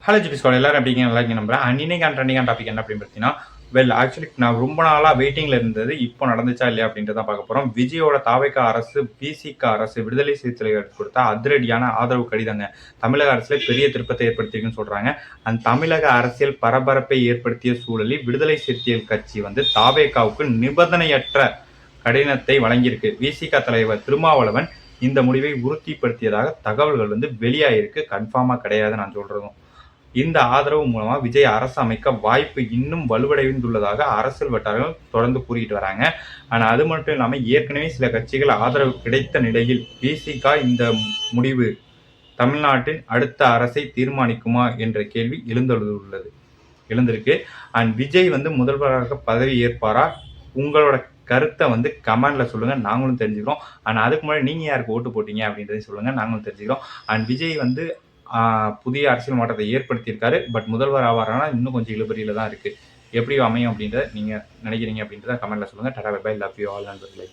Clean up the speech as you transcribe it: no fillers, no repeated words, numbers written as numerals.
Hello GB squad எல்லாரும் எப்படிங்க நல்லா இருக்கீங்க நம்புறேன். இன்னைக்கான ட்ரெண்டிங்கான டாபிக் என்ன அப்படின்னு பார்த்தீங்கன்னா, ஆக்சுவலி நான் ரொம்ப நாளா வெயிட்டிங்ல இருந்தது. இப்போ நடந்துச்சா இல்லையா அப்படின்றத பார்க்க போறோம். விஜயோட தாவேகா அரசு, பிசிக அரசு, விடுதலை சிறுத்தைகளுக்கு கொடுத்த அதிரடியான ஆதரவு கடிதங்க தமிழக அரசுல பெரிய திருப்பத்தை ஏற்படுத்தியிருக்குன்னு சொல்றாங்க. அந்த தமிழக அரசியல் பரபரப்பை ஏற்படுத்திய சூழலில் விடுதலை சிறுத்தைகள் கட்சி தாவேகாவுக்கு நிபந்தனையற்ற கடிதத்தை வழங்கியிருக்கு. விசிக தலைவர் திருமாவளவன் இந்த முடிவை உறுதிப்படுத்தியதாக தகவல்கள் வெளியாயிருக்கு. கன்ஃபார்மா கிடையாது நான் சொல்றதும். இந்த ஆதரவு மூலமா விஜய் அரசு அமைக்க வாய்ப்பு இன்னும் வலுவடைந்துள்ளதாக அரசியல் வட்டாரங்கள் தொடர்ந்து கூறிட்டு வராங்க. ஆனா அது மட்டும் இல்லாம ஏற்கனவே சில கட்சிகள் ஆதரவு கிடைத்த நிலையில் விசிக இந்த முடிவு தமிழ்நாட்டின் அடுத்த அரசை தீர்மானிக்குமா என்ற கேள்வி எழுந்திருக்கு. அண்ட் விஜய் முதல்வராக பதவி ஏற்பாரா? உங்களோட கருத்தை கமெண்ட்ல சொல்லுங்க, நாங்களும் தெரிஞ்சுக்கிறோம். அண்ட் அதுக்கு முன்னாடி நீங்க யாருக்கு ஓட்டு போட்டீங்க அப்படின்றதையும் சொல்லுங்க, நாங்களும் தெரிஞ்சுக்கிறோம். அண்ட் விஜய் புதிய அரசியல் மாற்றத்தை ஏற்படுத்தியிருக்காரு. பட் முதல்வர் ஆவாரானா இன்னும் கொஞ்சம் இழுபறியில தான் இருக்கு. எப்படி அமையும் அப்படின்றத நீங்க நினைக்கிறீங்க அப்படின்றத கமெண்ட்ல சொல்லுங்க. Tata bye bye, love you all நண்பர்களே.